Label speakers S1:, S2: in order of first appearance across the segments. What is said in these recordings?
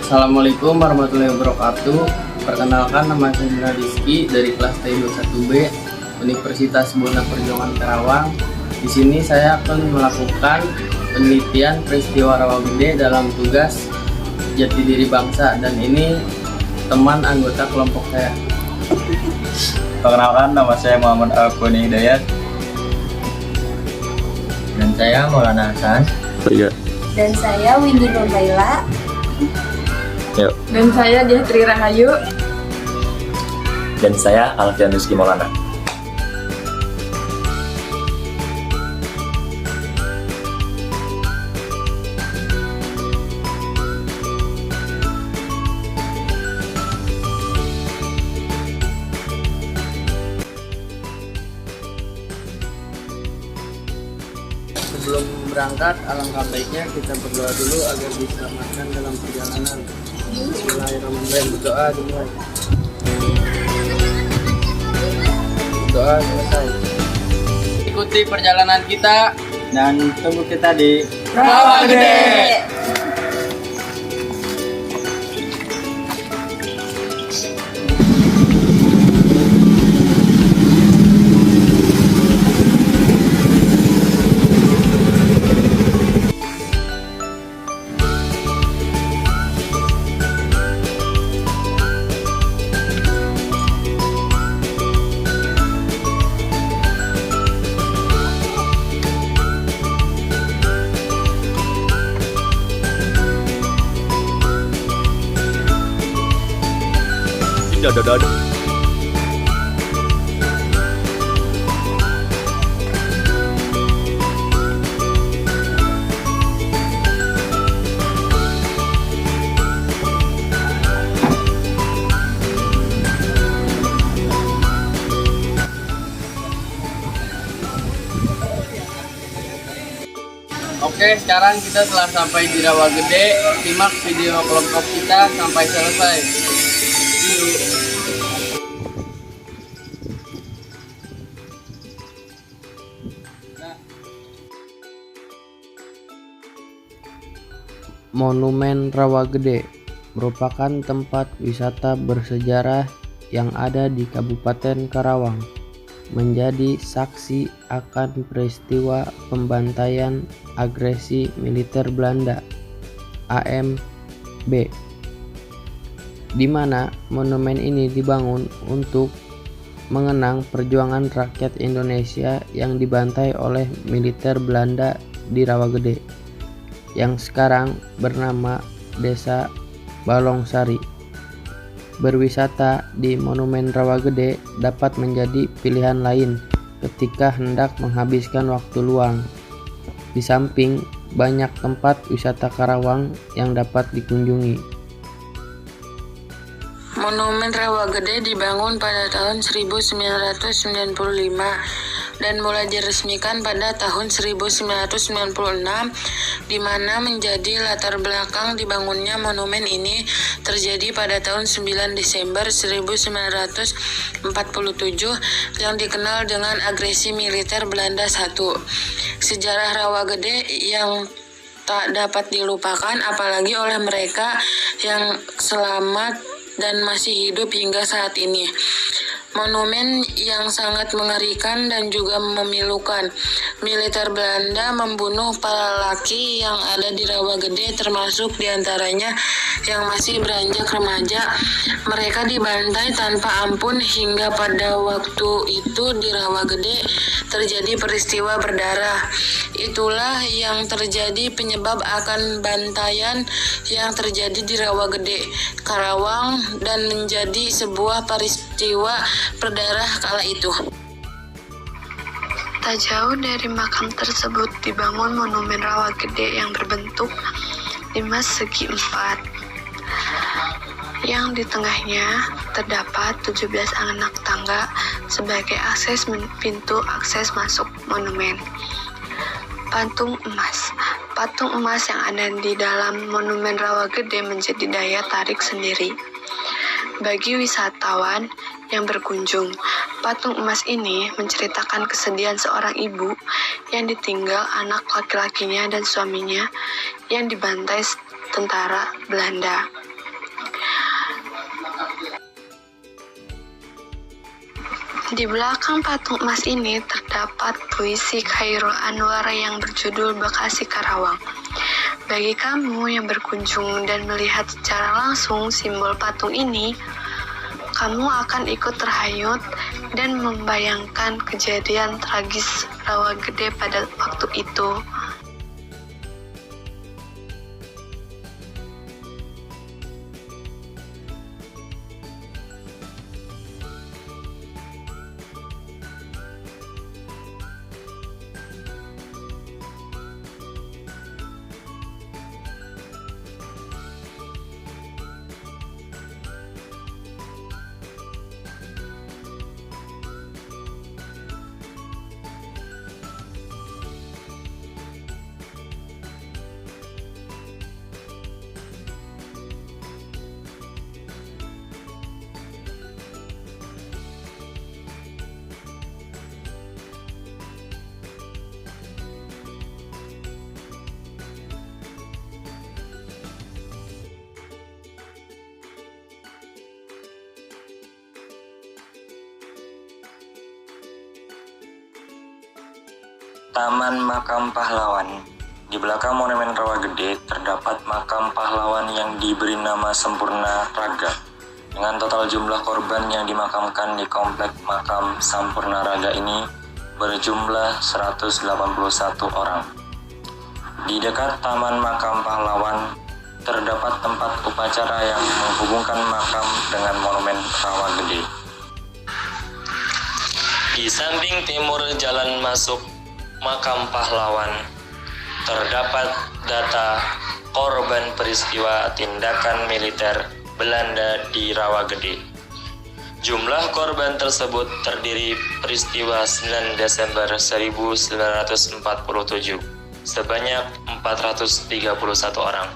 S1: Assalamualaikum warahmatullahi wabarakatuh. Perkenalkan, nama saya Rizky dari kelas T21B Universitas Bunda Perjuangan Karawang. Di sini saya akan melakukan penelitian peristiwa Rawagede dalam tugas Jati Diri Bangsa, dan ini teman anggota kelompok saya.
S2: Perkenalkan, nama saya Muhammad Al-Quni Hidayat.
S3: Dan saya Maulana Hasan.
S4: Dan saya Windy Nurbaila.
S5: Dan saya Diatri Rahayu.
S6: Dan saya Alfian Rizky Maulana.
S1: Sebelum berangkat, alangkah baiknya kita berdoa dulu agar diselamatkan dalam perjalanan. Bismillahirrahmanirrahim. Berdoa dimulai. Doa selesai. Ikuti perjalanan kita
S2: Dan tunggu kita di
S4: Rawagede.
S1: Oke, sekarang kita telah sampai di Rawagede. Simak video kelompok kita sampai selesai. See you. Monumen Rawagede merupakan tempat wisata bersejarah yang ada di Kabupaten Karawang, menjadi saksi akan peristiwa pembantaian agresi militer Belanda AMB, di mana monumen ini dibangun untuk mengenang perjuangan rakyat Indonesia yang dibantai oleh militer Belanda di Rawagede, yang sekarang bernama Desa Balongsari. Berwisata di Monumen Rawagede dapat menjadi pilihan lain ketika hendak menghabiskan waktu luang. Di samping banyak tempat wisata Karawang yang dapat dikunjungi.
S5: Monumen Rawagede dibangun pada tahun 1995 dan mulai diresmikan pada tahun 1996, di mana menjadi latar belakang dibangunnya monumen ini terjadi pada tahun 9 Desember 1947 yang dikenal dengan agresi militer Belanda I. Sejarah Rawagede yang tak dapat dilupakan apalagi oleh mereka yang selamat dan masih hidup hingga saat ini. Monumen yang sangat mengerikan dan juga memilukan. Militer Belanda membunuh para laki yang ada di Rawagede, termasuk diantaranya yang masih beranjak remaja. Mereka dibantai tanpa ampun hingga pada waktu itu di Rawagede terjadi peristiwa berdarah. Itulah yang terjadi penyebab akan bantaian yang terjadi di Rawagede, Karawang, dan menjadi sebuah peristiwa berdarah kala itu.
S7: Tak jauh dari makam tersebut dibangun monumen Rawagede yang berbentuk 5 segi 4. Yang di tengahnya terdapat 17 anak tangga sebagai pintu akses masuk monumen. Patung emas. Patung emas yang ada di dalam monumen Rawagede menjadi daya tarik sendiri bagi wisatawan yang berkunjung. Patung emas ini menceritakan kesedihan seorang ibu yang ditinggal anak laki-lakinya dan suaminya yang dibantai tentara Belanda. Di belakang patung emas ini terdapat puisi Khairul Anwar yang berjudul Bekasi Karawang. Bagi kamu yang berkunjung dan melihat secara langsung simbol patung ini, kamu akan ikut terhanyut dan membayangkan kejadian tragis Rawa Gede pada waktu itu.
S6: Taman Makam Pahlawan. Di belakang Monumen Rawa Gede terdapat makam pahlawan yang diberi nama Sampurna Raga dengan total jumlah korban yang dimakamkan di komplek makam Sampurna Raga ini berjumlah 181 orang. Di dekat Taman Makam Pahlawan terdapat tempat upacara yang menghubungkan makam dengan Monumen Rawa Gede. Di samping timur jalan masuk Makam Pahlawan terdapat data korban peristiwa tindakan militer Belanda di Rawa Gede. Jumlah korban tersebut terdiri peristiwa 9 Desember 1947 sebanyak 431 orang.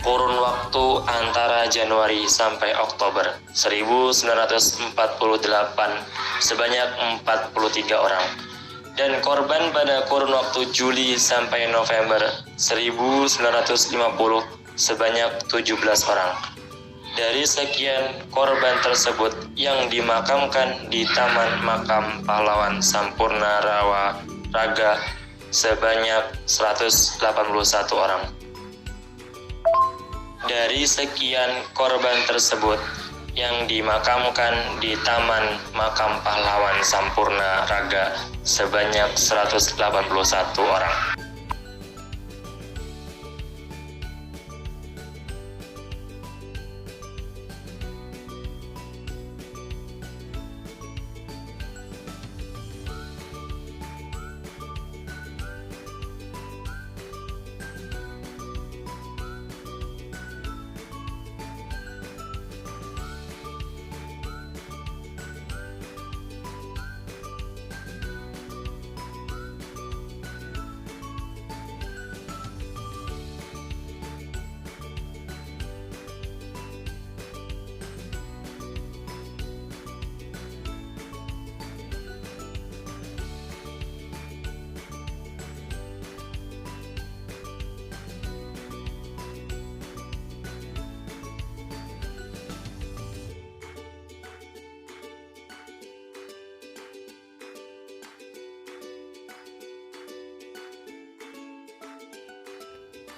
S6: Kurun waktu antara Januari sampai Oktober 1948 sebanyak 43 orang. Dan korban pada kurun waktu Juli sampai November 1950 sebanyak 17 orang. Dari sekian korban tersebut yang dimakamkan di Taman Makam Pahlawan Sampurna Rawa Raga sebanyak 181 orang. Dari sekian korban tersebut yang dimakamkan di Taman Makam Pahlawan Sampurna Raga sebanyak 181 orang.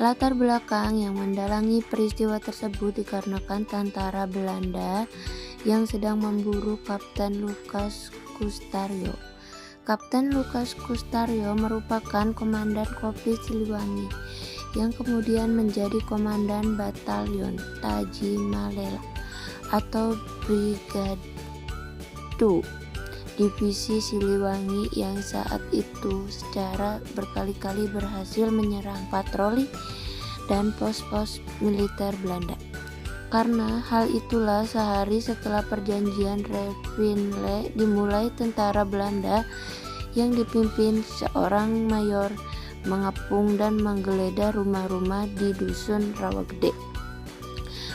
S8: Latar belakang yang mendalangi peristiwa tersebut dikarenakan tentara Belanda yang sedang memburu Kapten Lukas Kustario. Kapten Lukas Kustario merupakan komandan Kopi Siliwangi yang kemudian menjadi komandan Batalion Tajimalela atau Brigado Divisi Siliwangi yang saat itu secara berkali-kali berhasil menyerang patroli dan pos-pos militer Belanda. Karena hal itulah sehari setelah perjanjian Reveenle dimulai, tentara Belanda yang dipimpin seorang mayor mengepung dan menggeledah rumah-rumah di dusun Rawa Gede.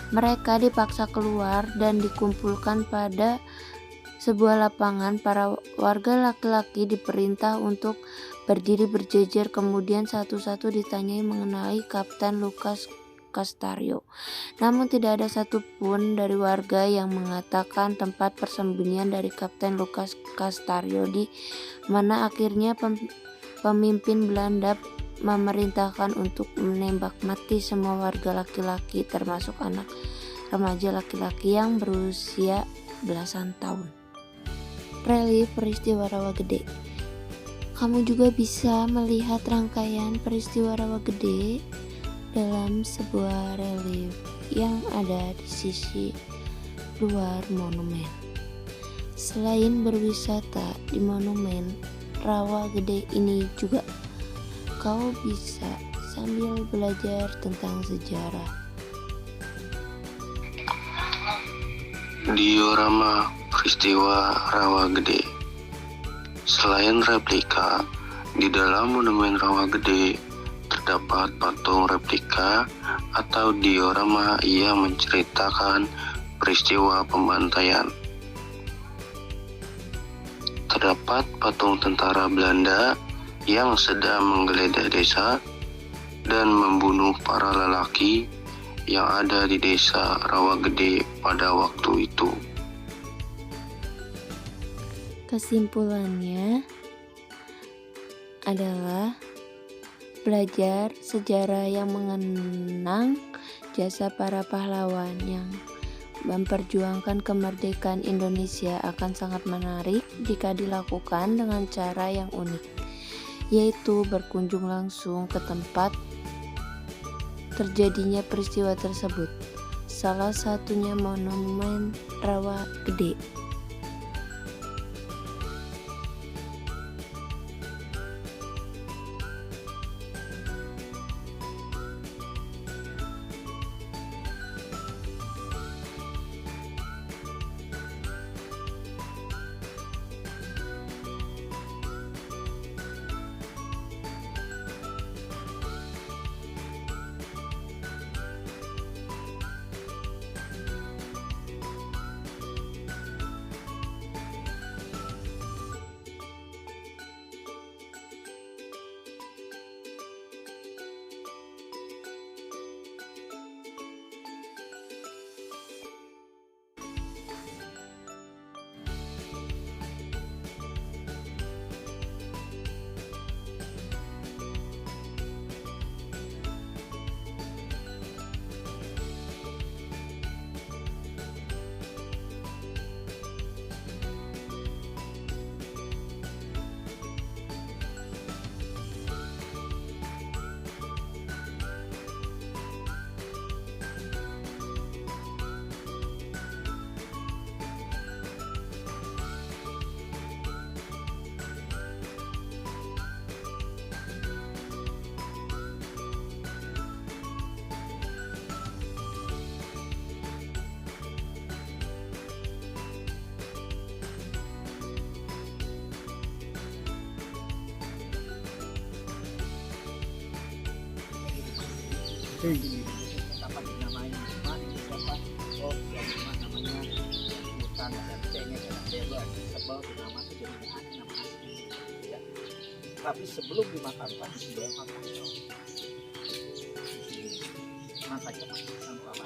S8: Mereka dipaksa keluar dan dikumpulkan pada sebuah lapangan. Para warga laki-laki diperintah untuk berdiri berjejer, kemudian satu-satu ditanyai mengenai Kapten Lukas Castario. Namun tidak ada satupun dari warga yang mengatakan tempat persembunyian dari Kapten Lucas Castario, di mana akhirnya pemimpin Belanda memerintahkan untuk menembak mati semua warga laki-laki, termasuk anak remaja laki-laki yang berusia belasan tahun. Relief peristiwa Rawa Gede. Kamu juga bisa melihat rangkaian peristiwa Rawa Gede dalam sebuah relief yang ada di sisi luar monumen. Selain berwisata di monumen Rawa Gede ini juga, kau bisa sambil belajar tentang sejarah.
S9: Diorama peristiwa Rawa Gede. Selain replika, di dalam monumen Rawa Gede terdapat patung replika atau diorama yang menceritakan peristiwa pembantaian. Terdapat patung tentara Belanda yang sedang menggeledah desa dan membunuh para lelaki yang ada di desa Rawa Gede pada waktu itu.
S8: Kesimpulannya adalah belajar sejarah yang mengenang jasa para pahlawan yang memperjuangkan kemerdekaan Indonesia akan sangat menarik jika dilakukan dengan cara yang unik, yaitu berkunjung langsung ke tempat terjadinya peristiwa tersebut, salah satunya monumen Rawa Gede.
S10: Dapat dinamai nama ini siapa? Oh, yang namanya bukan ada C-nya dalam bebas sebab nama itu jadi aneh nama asli. Ya. Tapi sebelum dimakamkan dia makan. Makanya sama apa?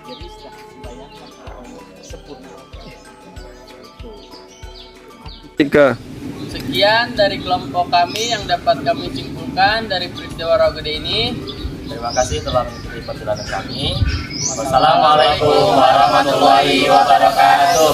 S10: Jadi sudah dibayangkan sempurna.
S1: Tiga. Sekian dari kelompok kami yang dapat kami simpulkan dari peristiwa Rawa Gede ini.
S3: Terima kasih telah mengikuti perjalanan kami.
S1: Wassalamualaikum warahmatullahi wabarakatuh.